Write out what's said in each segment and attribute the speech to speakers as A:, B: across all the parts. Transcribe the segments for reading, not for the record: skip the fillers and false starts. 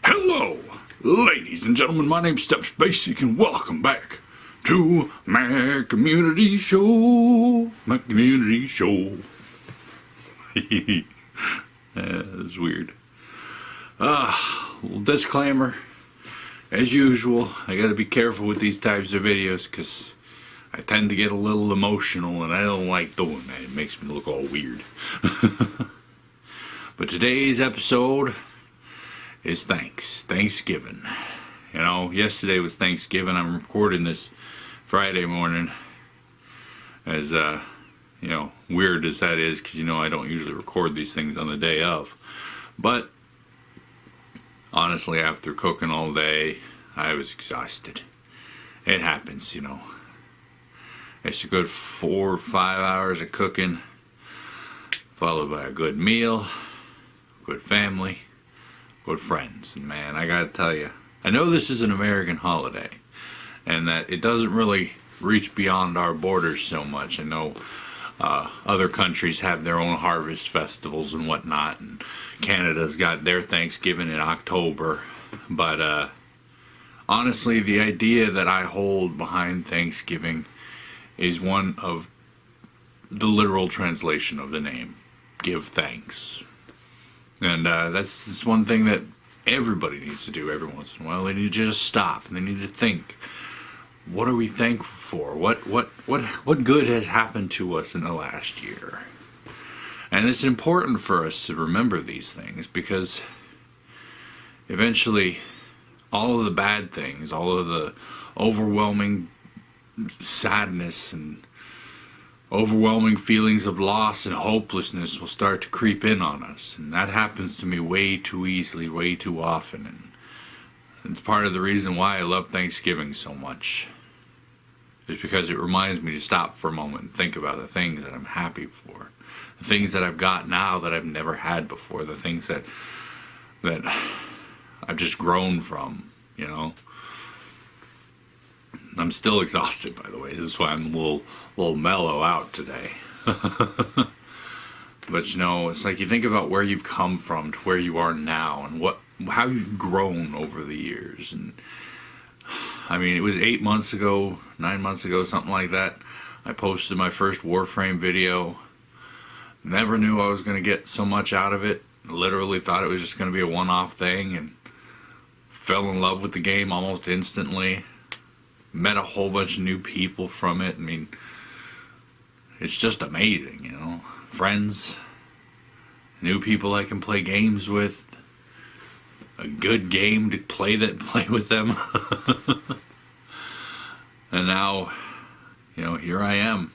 A: Hello, ladies and gentlemen, my name's StepsBasic and welcome back to my community show. My community show. That's weird. Little disclaimer. As usual, I gotta be careful with these types of videos because I tend to get a little emotional and I don't like doing that. It makes me look all weird. But today's episode is Thanksgiving. You know, yesterday was Thanksgiving. I'm recording this Friday morning. As, weird as that is, because, I don't usually record these things on the day of. But, honestly, after cooking all day, I was exhausted. It happens, It's a good 4 or 5 hours of cooking, followed by a good meal, good family, good friends. And man, I gotta tell you, I know this is an American holiday and that it doesn't really reach beyond our borders so much. I know other countries have their own harvest festivals and whatnot, and Canada's got their Thanksgiving in October. But honestly, the idea that I hold behind Thanksgiving is one of the literal translation of the name, give thanks. And that's one thing that everybody needs to do every once in a while. They need to just stop and they need to think, what are we thankful for? What good has happened to us in the last year? And it's important for us to remember these things because eventually all of the bad things, all of the overwhelming sadness and overwhelming feelings of loss and hopelessness will start to creep in on us. And that happens to me way too easily, way too often. And it's part of the reason why I love Thanksgiving so much. It's because it reminds me to stop for a moment and think about the things that I'm happy for. The things that I've got now that I've never had before. The things that I've just grown from, I'm still exhausted, by the way. This is why I'm a little mellow out today. But it's like you think about where you've come from to where you are now, and how you've grown over the years. And I mean, it was 8 months ago, 9 months ago, something like that. I posted my first Warframe video. Never knew I was going to get so much out of it. Literally thought it was just going to be a one-off thing, and fell in love with the game almost instantly. Met a whole bunch of new people from it. I mean, it's just amazing, Friends, new people I can play games with, a good game to play with them. And now, here I am.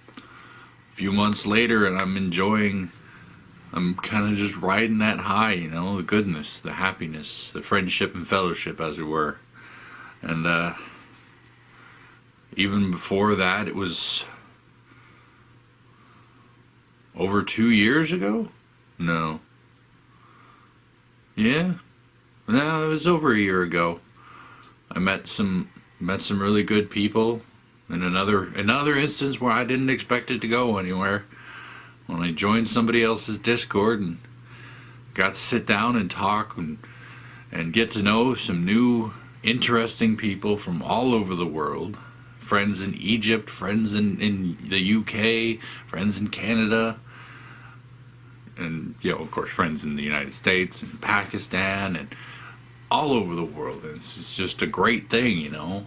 A: A few months later, and I'm kind of just riding that high, the goodness, the happiness, the friendship and fellowship, as it were. And, even before that, it was over 2 years ago? No. Yeah? No, it was over a year ago. I met some really good people in another instance where I didn't expect it to go anywhere. When I joined somebody else's Discord and got to sit down and talk and get to know some new interesting people from all over the world. Friends in Egypt, friends in the UK, friends in Canada, and, of course, friends in the United States and Pakistan and all over the world. And it's just a great thing, And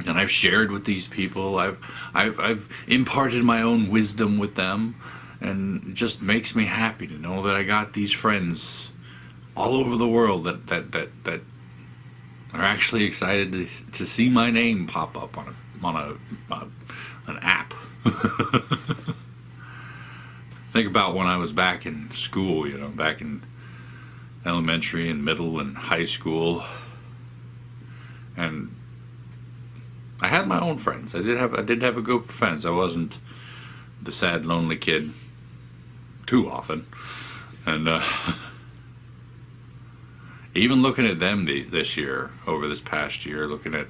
A: I've shared with these people. I've imparted my own wisdom with them, and it just makes me happy to know that I got these friends all over the world that are actually excited to see my name pop up on an app. Think about when I was back in school, back in elementary and middle and high school, and I had my own friends. I did have a group of friends. I wasn't the sad, lonely kid too often, and even looking at them this year, over this past year, looking at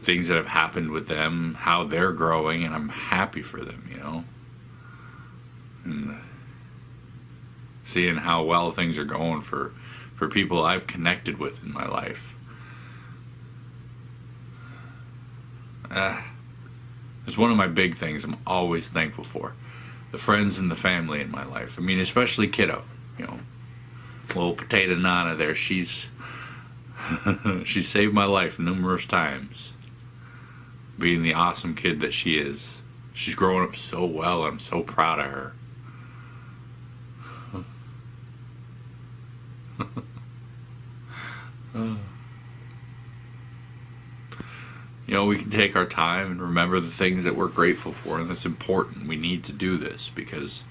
A: things that have happened with them, how they're growing, and I'm happy for them, and seeing how well things are going for people I've connected with in my life. It's one of my big things I'm always thankful for. The friends and the family in my life. I mean, especially Kiddo. Little potato Nana there. She's saved my life numerous times. Being the awesome kid that she is. She's growing up so well. I'm so proud of her. We can take our time and remember the things that we're grateful for, and that's important. We need to do this because,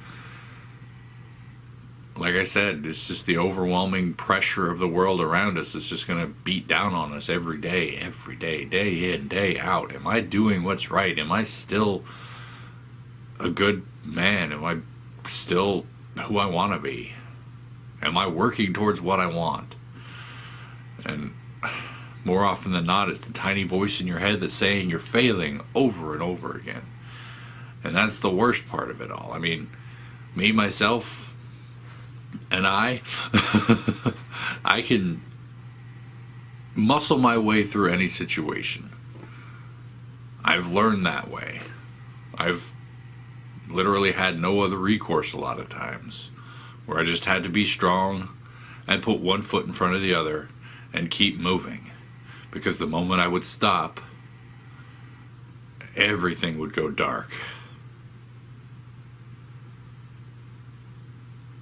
A: like I said, it's just the overwhelming pressure of the world around us is just going to beat down on us every day, day in, day out. Am I doing what's right? Am I still a good man? Am I still who I want to be? Am I working towards what I want? And more often than not, it's the tiny voice in your head that's saying you're failing over and over again. And that's the worst part of it all. I mean, me, myself, and I can muscle my way through any situation. I've learned that way. I've literally had no other recourse a lot of times, where I just had to be strong and put one foot in front of the other and keep moving. Because the moment I would stop, everything would go dark.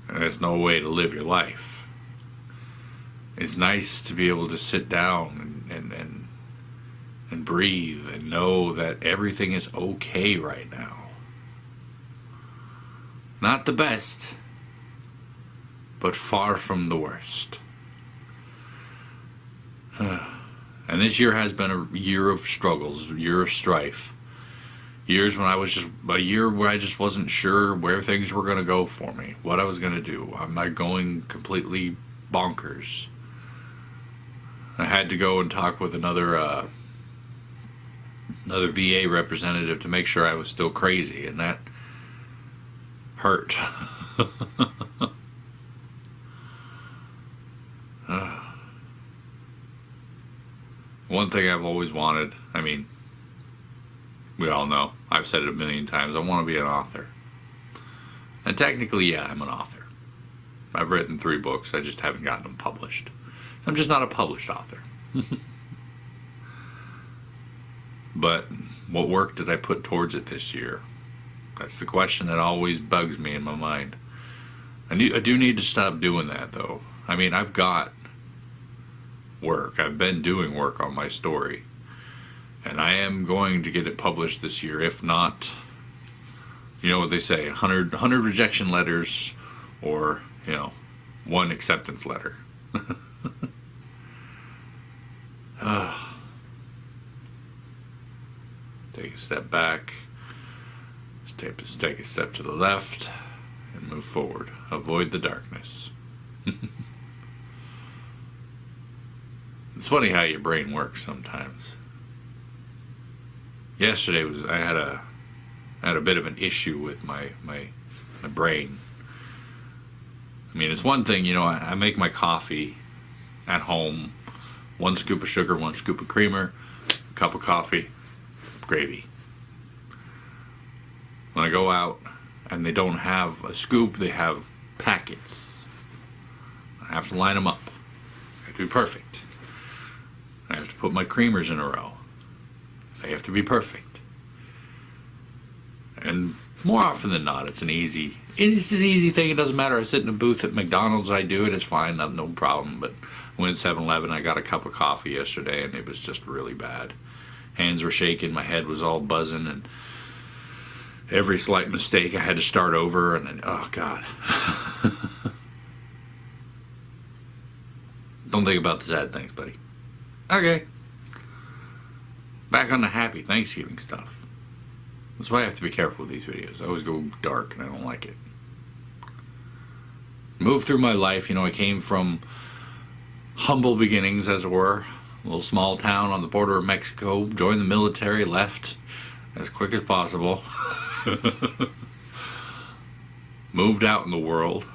A: And there's no way to live your life. It's nice to be able to sit down and breathe and know that everything is okay right now. Not the best, but far from the worst. And this year has been a year of struggles, a year of strife. Years when a year where I just wasn't sure where things were going to go for me, what I was going to do. Am I going completely bonkers? I had to go and talk with another VA representative to make sure I was still crazy, and that hurt. One thing I've always wanted, I mean, we all know, I've said it a million times, I want to be an author. And technically, yeah, I'm an author. I've written 3 books, I just haven't gotten them published. I'm just not a published author. But what work did I put towards it this year? That's the question that always bugs me in my mind. I do need to stop doing that, though. I mean, I've got work. I've been doing work on my story. And I am going to get it published this year. If not, you know what they say, 100 rejection letters or, 1 acceptance letter. Take a step back. Take a step to the left and move forward. Avoid the darkness. It's funny how your brain works sometimes. Yesterday I had a bit of an issue with my brain. I mean, it's one thing, I make my coffee at home, 1 scoop of sugar, 1 scoop of creamer, a cup of coffee, gravy. When I go out and they don't have a scoop, they have packets. I have to line them up. They have to be perfect. I have to put my creamers in a row. They have to be perfect. And more often than not, it's an easy thing. It doesn't matter. I sit in a booth at McDonald's, I do it, it's fine, no problem. But I went to 7-Eleven, I got a cup of coffee yesterday, and it was just really bad. Hands were shaking, my head was all buzzing, and every slight mistake I had to start over, and then, oh God. Don't think about the sad things, buddy. Okay. Back on the happy Thanksgiving stuff. That's why I have to be careful with these videos. I always go dark and I don't like it. Move through my life, I came from humble beginnings, as it were. little small town on the border of Mexico, joined the military, left as quick as possible, moved out in the world,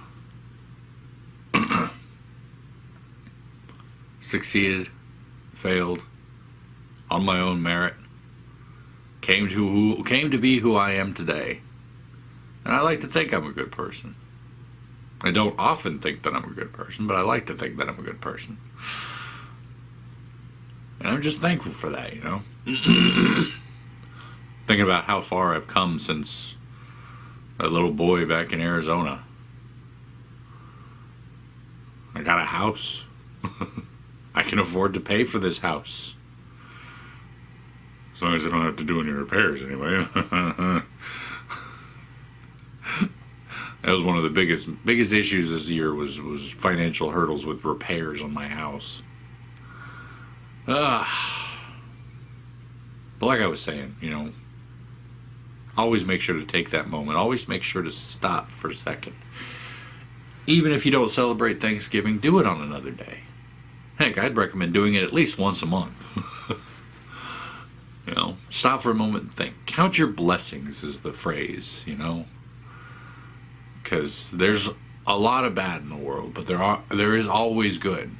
A: succeeded, failed, on my own merit, came to be who I am today. And I like to think I'm a good person. I don't often think that I'm a good person, but I like to think that I'm a good person. And I'm just thankful for that, you know? Thinking about how far I've come since a little boy back in Arizona. I got a house. I can afford to pay for this house. As long as I don't have to do any repairs anyway. That was one of the biggest issues this year was financial hurdles with repairs on my house. But like I was saying, you know, always make sure to take that moment. Always make sure to stop for a second. Even if you don't celebrate Thanksgiving, do it on another day. Heck, I'd recommend doing it at least once a month. You know, stop for a moment and think. Count your blessings is the phrase, you know. Because there's a lot of bad in the world, but there is always good.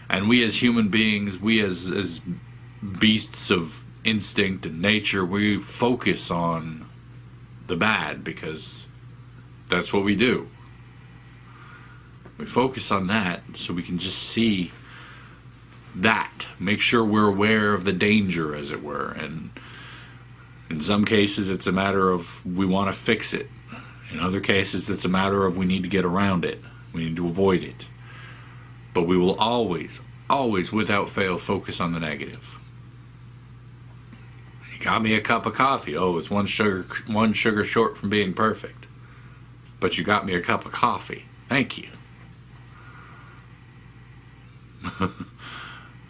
A: And we as human beings, we as beasts of instinct and nature, we focus on the bad because that's what we do. We focus on that so we can just see that. Make sure we're aware of the danger, as it were. And in some cases, it's a matter of we want to fix it. In other cases, it's a matter of we need to get around it. We need to avoid it. But we will always, without fail, focus on the negative. You got me a cup of coffee. Oh, it's one sugar short from being perfect. But you got me a cup of coffee. Thank you.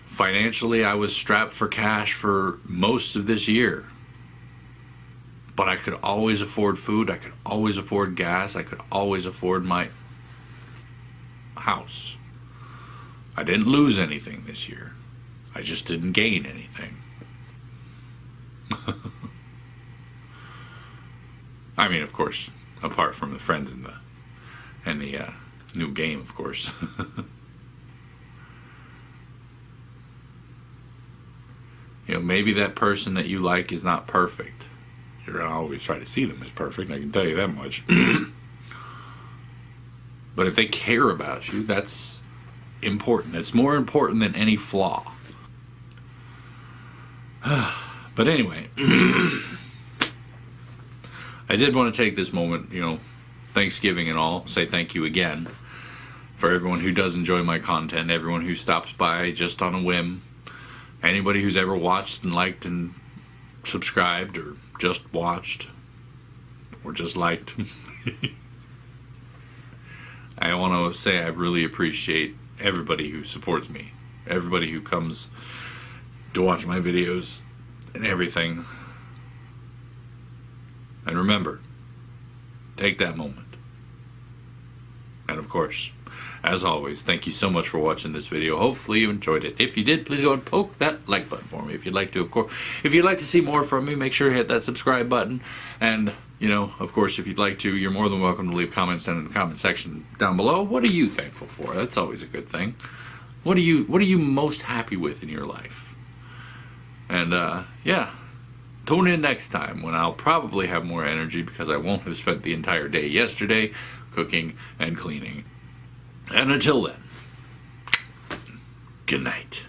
A: Financially, I was strapped for cash for most of this year. But I could always afford food. I could always afford gas. I could always afford my house. I didn't lose anything this year. I just didn't gain anything. I mean, of course, apart from the friends and the new game, of course. You know, maybe that person that you like is not perfect. You're going to always try to see them as perfect, I can tell you that much. But if they care about you, that's important. It's more important than any flaw. But anyway, I did want to take this moment, you know, Thanksgiving and all, say thank you again for everyone who does enjoy my content, everyone who stops by just on a whim, anybody who's ever watched and liked and subscribed or just watched or just liked. I want to say I really appreciate everybody who supports me, everybody who comes to watch my videos and everything. And remember, take that moment. And of course, as always, thank you so much for watching this video. Hopefully you enjoyed it. If you did, please go and poke that like button for me. If you'd like to, of course. If you'd like to see more from me, make sure to hit that subscribe button. And, you know, of course, if you'd like to, you're more than welcome to leave comments down in the comment section down below. What are you thankful for? That's always a good thing. What are you most happy with in your life? And, yeah. Tune in next time when I'll probably have more energy because I won't have spent the entire day yesterday cooking and cleaning. And until then, good night.